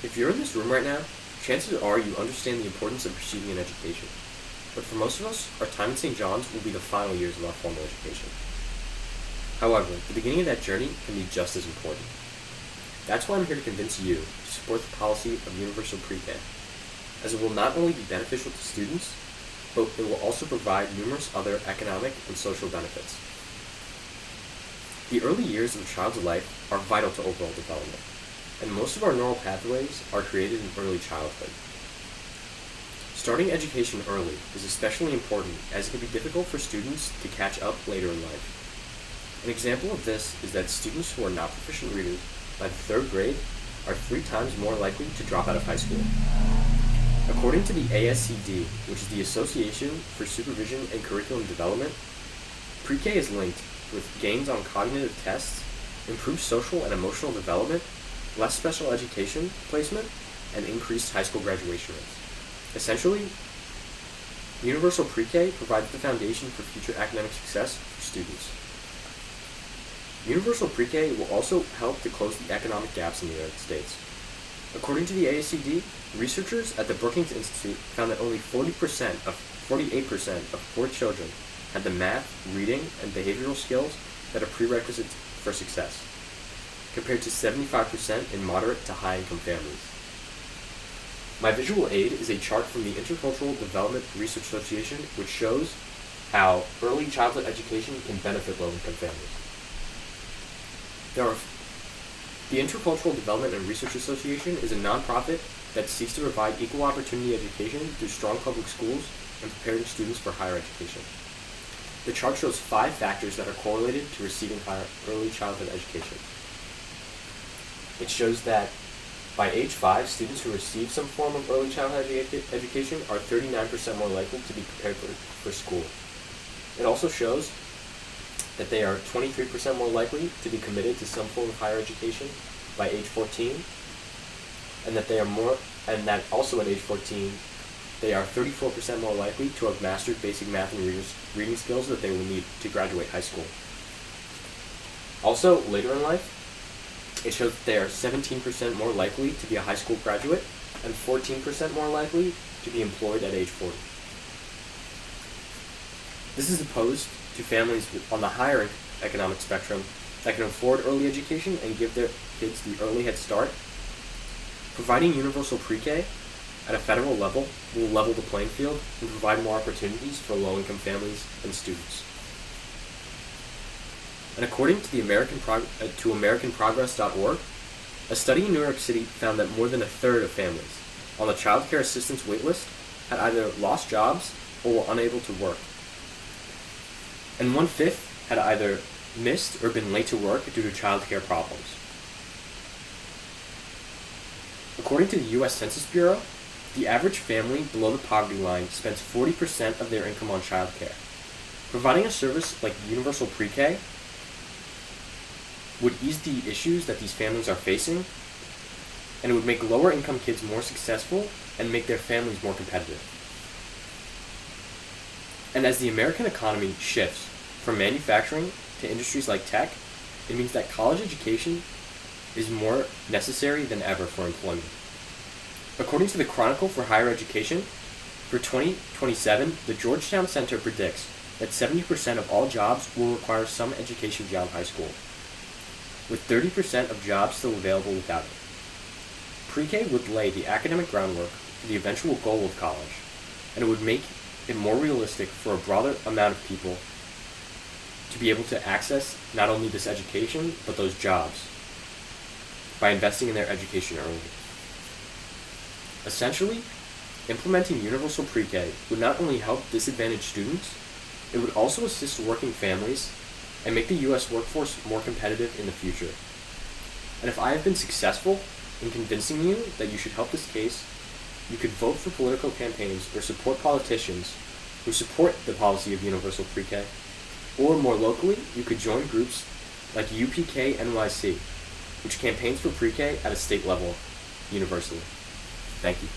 If you're in this room right now, chances are you understand the importance of receiving an education. But for most of us, our time in St. John's will be the final years of our formal education. However, the beginning of that journey can be just as important. That's why I'm here to convince you to support the policy of universal pre-K, as it will not only be beneficial to students, but it will also provide numerous other economic and social benefits. The early years of a child's life are vital to overall development, and most of our neural pathways are created in early childhood. Starting education early is especially important as it can be difficult for students to catch up later in life. An example of this is that students who are not proficient readers by the third grade are 3 times more likely to drop out of high school. According to the ASCD, which is the Association for Supervision and Curriculum Development, pre-K is linked with gains on cognitive tests, improved social and emotional development, less special education placement, and increased high school graduation rates. Essentially, universal pre-K provides the foundation for future academic success for students. Universal pre-K will also help to close the economic gaps in the United States. According to the ASCD, researchers at the Brookings Institute found that only 48% of poor children had the math, reading, and behavioral skills that are prerequisites for success, compared to 75% in moderate to high-income families. My visual aid is a chart from the Intercultural Development Research Association, which shows how early childhood education can benefit low-income families. The Intercultural Development and Research Association is a nonprofit that seeks to provide equal opportunity education through strong public schools and preparing students for higher education. The chart shows 5 factors that are correlated to receiving early childhood education. It shows that by age 5, students who receive some form of early childhood education are 39% more likely to be prepared for school. It also shows that they are 23% more likely to be committed to some form of higher education by age 14, and that also at age 14, they are 34% more likely to have mastered basic math and reading skills that they will need to graduate high school. Also, later in life, it shows that they are 17% more likely to be a high school graduate and 14% more likely to be employed at age 40. This is opposed to families on the higher economic spectrum that can afford early education and give their kids the early head start. Providing universal pre-K at a federal level will level the playing field and provide more opportunities for low-income families and students. And according to AmericanProgress.org, a study in New York City found that more than a third of families on the Child Care Assistance waitlist had either lost jobs or were unable to work. And 1/5 had either missed or been late to work due to child care problems. According to the U.S. Census Bureau, the average family below the poverty line spends 40% of their income on child care. Providing a service like universal pre-K would ease the issues that these families are facing, and it would make lower income kids more successful and make their families more competitive. And as the American economy shifts from manufacturing to industries like tech, it means that college education is more necessary than ever for employment. According to the Chronicle for Higher Education, for 2027, the Georgetown Center predicts that 70% of all jobs will require some education beyond high school, with 30% of jobs still available without it. Pre-K would lay the academic groundwork for the eventual goal of college, and it would make it more realistic for a broader amount of people to be able to access not only this education, but those jobs by investing in their education early. Essentially, implementing universal pre-K would not only help disadvantaged students, it would also assist working families and make the U.S. workforce more competitive in the future. And if I have been successful in convincing you that you should help this case, you could vote for political campaigns or support politicians who support the policy of universal pre-K. Or more locally, you could join groups like UPK NYC, which campaigns for pre-K at a state level universally. Thank you.